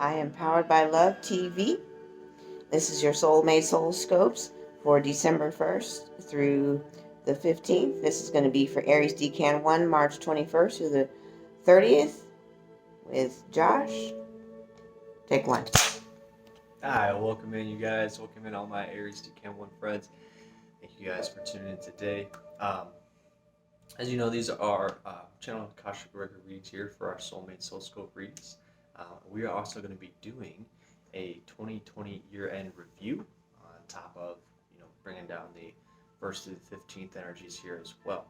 I am powered by Love TV. This is your Soulmate Soul Scopes for December 1st through the 15th. This is going to be for Aries Decan 1, March 21st through the 30th with Josh. Take one. Hi, welcome in, you guys. Welcome in, all my Aries Decan 1 friends. Thank you guys for tuning in today. As you know, these are channel Akashic Record reads here for our Soulmate Soul Scope reads. We are also going to be doing a 2020 year-end review on top of, bringing down the 1st through the 15th energies here as well.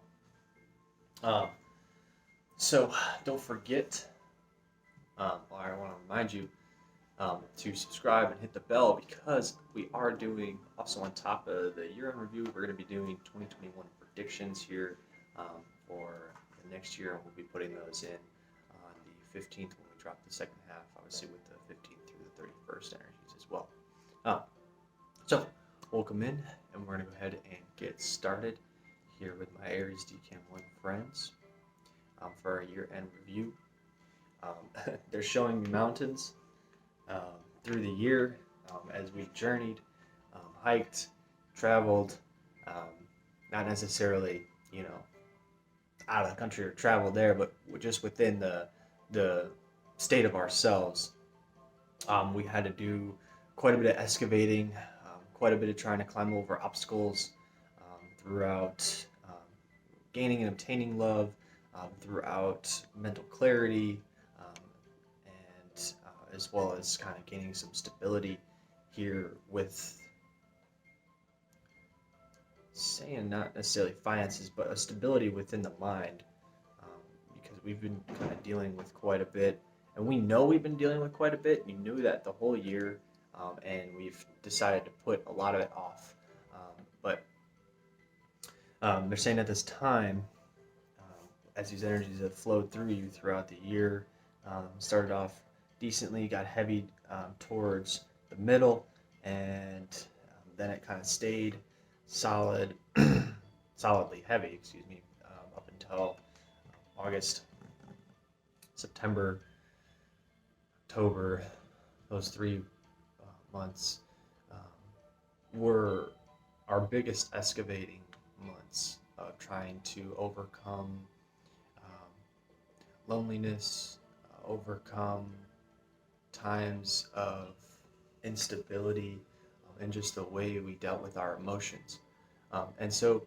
So don't forget, I want to remind you to subscribe and hit the bell, because we are doing, also on top of the year-end review, we're going to be doing 2021 predictions here for the next year, and we'll be putting those in on the 15th when we drop the second half, obviously with the 15th through the 31st energies as well. So welcome in, and we're going to go ahead and get started here with my Aries Decan 1 friends for our year-end review. They're showing me mountains through the year as we journeyed, hiked, traveled, not necessarily, out of the country or traveled there, but just within the state of ourselves. We had to do quite a bit of excavating, quite a bit of trying to climb over obstacles throughout gaining and obtaining love, throughout mental clarity, and as well as kind of gaining some stability here with, saying not necessarily finances, but a stability within the mind, because we've been kind of dealing with quite a bit, and we know we've been dealing with quite a bit. We knew that the whole year, and we've decided to put a lot of it off. But they're saying at this time, as these energies have flowed through you throughout the year, started off decently, got heavy towards the middle, and then it kind of stayed solidly heavy, up until August, September, October. Those 3 months were our biggest excavating months of trying to overcome loneliness, overcome times of instability, and just the way we dealt with our emotions. And so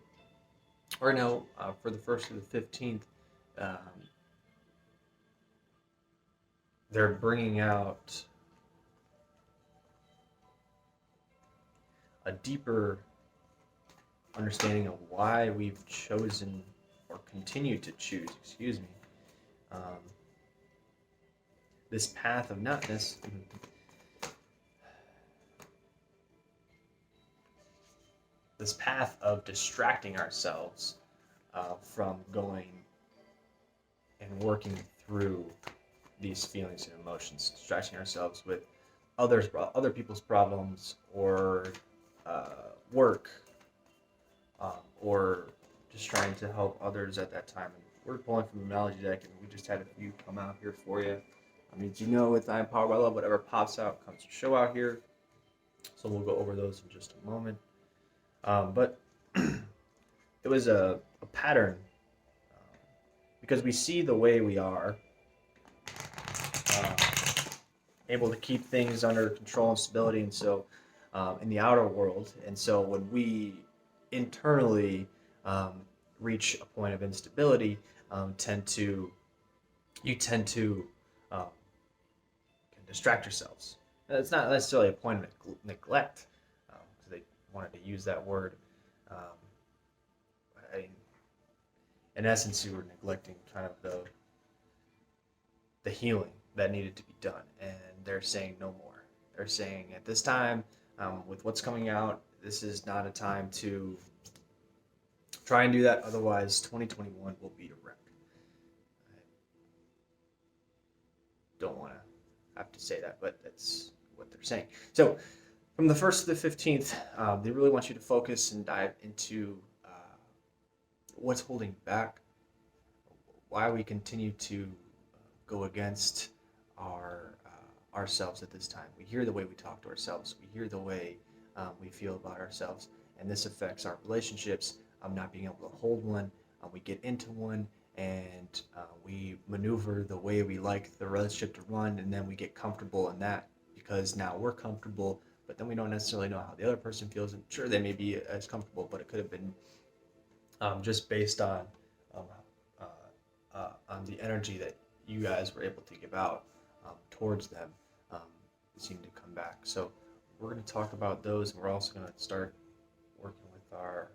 right now, for the 1st to the 15th, they're bringing out a deeper understanding of why we've chosen or continue to choose, this path of notness. This path of distracting ourselves from going and working through these feelings and emotions, distracting ourselves with other people's problems, or work, or just trying to help others at that time. And we're pulling from the analogy deck, and we just had a few come out here for you. With I Am Powered by Love, whatever pops out comes to show out here. So we'll go over those in just a moment. But it was a pattern, because we see the way we are, able to keep things under control and stability, and so in the outer world. And so when we internally reach a point of instability, you tend to distract yourselves. It's not necessarily a point of neglect, because they wanted to use that word. In essence, you were neglecting kind of the healing that needed to be done, and they're saying no more. They're saying at this time, with what's coming out, this is not a time to try and do that. Otherwise, 2021 will be a wreck. I don't want to have to say that, but that's what they're saying. So from the 1st to the 15th, they really want you to focus and dive into what's holding back, why we continue to go against our ourselves at this time. We hear the way we talk to ourselves. We hear the way we feel about ourselves, and this affects our relationships. Not being able to hold one, we get into one, and we maneuver the way we like the relationship to run, and then we get comfortable in that because now we're comfortable, but then we don't necessarily know how the other person feels. And sure, they may be as comfortable, but it could have been just based um, on the energy that you guys were able to give out towards them. Um, seemed to come back. So we're going to talk about those, and we're also going to start working with our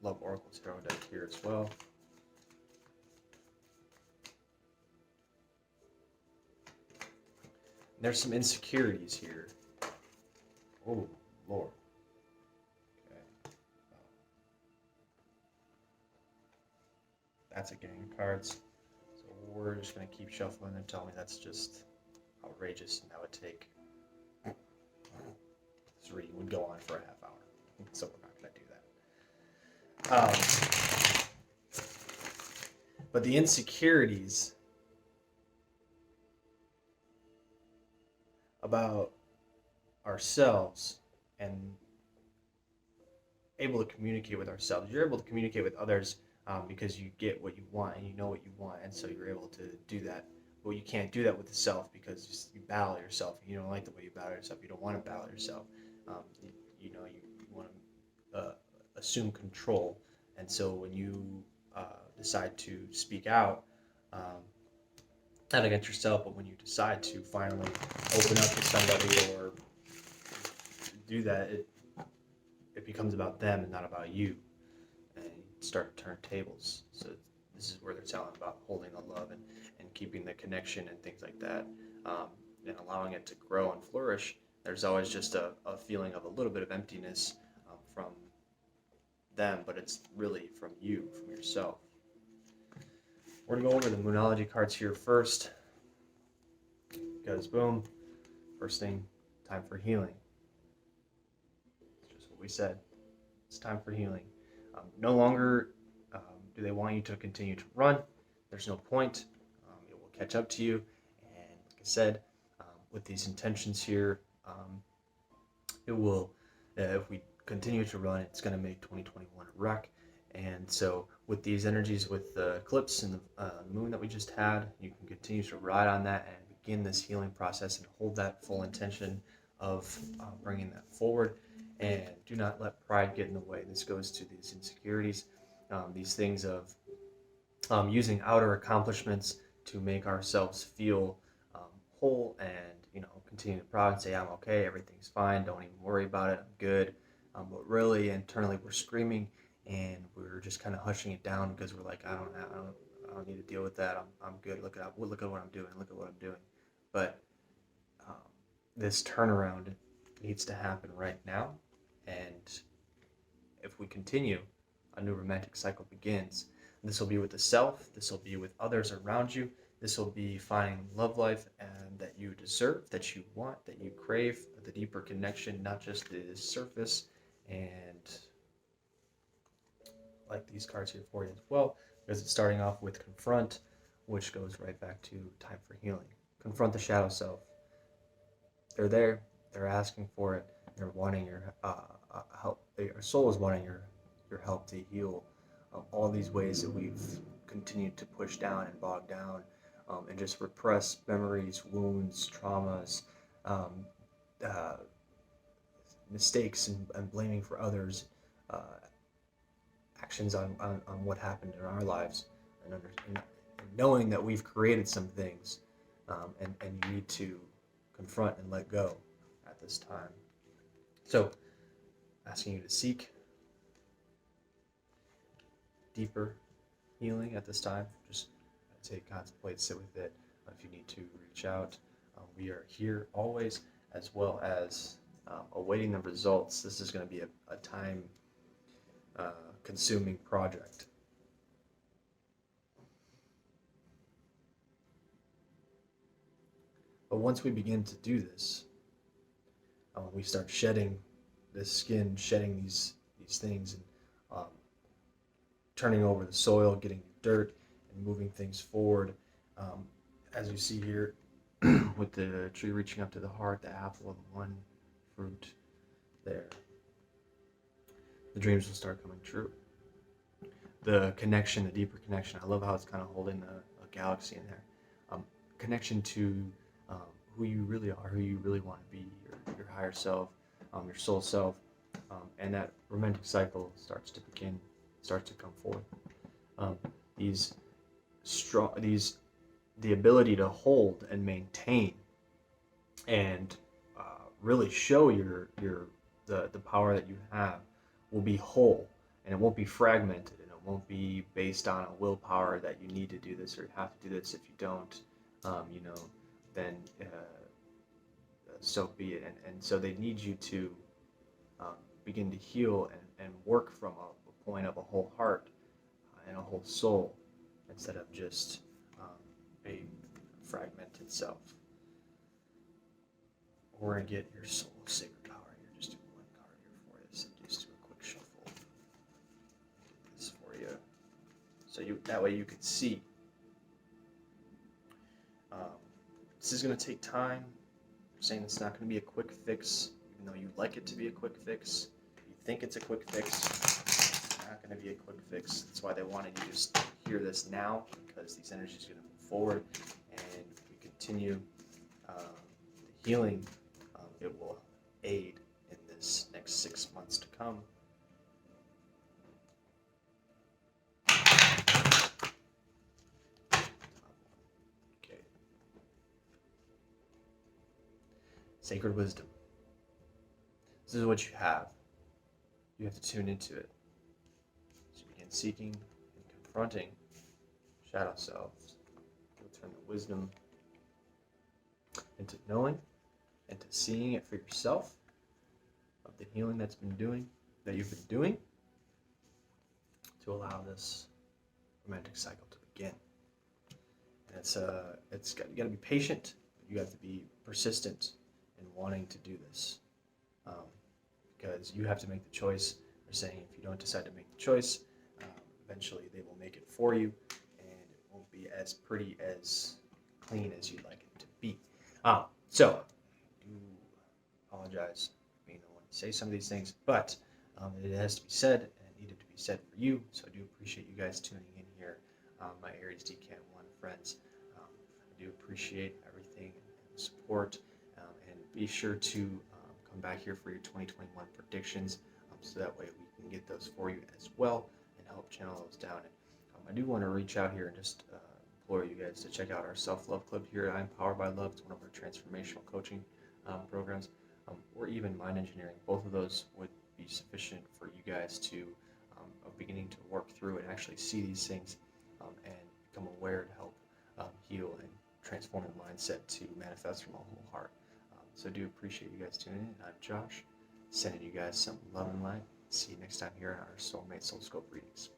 Love Oracle Tarot deck here as well. There's some insecurities here. Oh, Lord. Okay. That's a gang of cards. So we're just going to keep shuffling and tell me that's just outrageous, and that would take, this reading would go on for a half hour. So we're not going to do that. But the insecurities about ourselves and able to communicate with ourselves. You're able to communicate with others because you get what you want and you know what you want, and so you're able to do that. But you can't do that with the self because you battle yourself. You don't like the way you battle yourself. You don't want to battle yourself. You want to assume control, and so when you decide to speak out, not against yourself, but when you decide to finally open up to somebody or do that, it becomes about them and not about you, and you start to turn tables. So this is where they're telling about holding the love and keeping the connection and things like that, and allowing it to grow and flourish. There's always just a feeling of a little bit of emptiness from them, but it's really from you, from yourself. We're going to go over the Moonology cards here first, because boom, first thing, time for healing. It's just what we said. It's time for healing. No longer do they want you to continue to run. There's no point. It will catch up to you. And like I said, with these intentions here, it will, if we continue to run, it's going to make 2021 a wreck. And so with these energies, with the eclipse and the moon that we just had, you can continue to ride on that and begin this healing process and hold that full intention of bringing that forward. And do not let pride get in the way. This goes to these insecurities, these things of using outer accomplishments to make ourselves feel whole, and continue to proud and say, I'm okay, everything's fine, don't even worry about it, I'm good. But really internally we're screaming, and we're just kind of hushing it down because we're like, I don't need to deal with that. I'm good. Look at what I'm doing. Look at what I'm doing. But this turnaround needs to happen right now, and if we continue, a new romantic cycle begins. This will be with the self. This will be with others around you. This will be finding love life and that you deserve, that you want, that you crave, the deeper connection, not just the surface. And like these cards here for you as well, because it's starting off with confront, which goes right back to time for healing. Confront the shadow self. They're there. They're asking for it. They're wanting your help. Your soul is wanting your help to heal all these ways that we've continued to push down and bog down, and just repress memories, wounds, traumas, mistakes, and blaming for others, actions on what happened in our lives, and knowing that we've created some things, and you need to confront and let go at this time. So, asking you to seek deeper healing at this time. Just take, contemplate, sit with it. If you need to reach out, we are here always, as well as awaiting the results. This is going to be a time consuming project. But once we begin to do this, we start shedding this skin, shedding these things, and turning over the soil, getting dirt, and moving things forward. As you see here, with the tree reaching up to the heart, the apple, the one fruit there. The dreams will start coming true. The connection, the deeper connection. I love how it's kind of holding a galaxy in there. Connection to who you really are, who you really want to be, your higher self, your soul self, and that romantic cycle starts to begin, starts to come forth. The ability to hold and maintain and really show the power that you have will be whole, and it won't be fragmented, and it won't be based on a willpower that you need to do this or you have to do this. If you don't, then so be it. And so they need you to begin to heal and work from a point of a whole heart and a whole soul instead of just a fragmented self. We're going to get your soul sacred power here. Just do one card here for you. So just do a quick shuffle. This for you. So that way you can see. This is going to take time. I'm saying it's not going to be a quick fix, even though you like it to be a quick fix. You think it's a quick fix. It's not going to be a quick fix. That's why they wanted you to just hear this now, because these energies are going to move forward, and we continue the healing. It will aid in this next 6 months to come. Okay. Sacred wisdom. This is what you have. You have to tune into it. So you begin seeking and confronting shadow selves. You'll turn the wisdom into knowing and to seeing it for yourself of the healing that you've been doing to allow this romantic cycle to begin. And you got to be patient. You have to be persistent in wanting to do this, because you have to make the choice. They're saying if you don't decide to make the choice, eventually they will make it for you, and it won't be as pretty, as clean as you'd like it to be. So I do apologize for being the one to say some of these things, but it has to be said, and it needed to be said for you. So I do appreciate you guys tuning in here, my Aries Decan 1 friends. I do appreciate everything and support, and be sure to come back here for your 2021 predictions, so that way we can get those for you as well and help channel those down. And I do want to reach out here and just implore you guys to check out our self-love club here. I'm Powered by Love. It's one of our transformational coaching programs, or even mind engineering. Both of those would be sufficient for you guys to beginning to work through and actually see these things and become aware to help heal and transform your mindset to manifest from a whole heart. So I do appreciate you guys tuning in. I'm Josh, sending you guys some love and light. See you next time here on our Soulmate Soul Scope readings.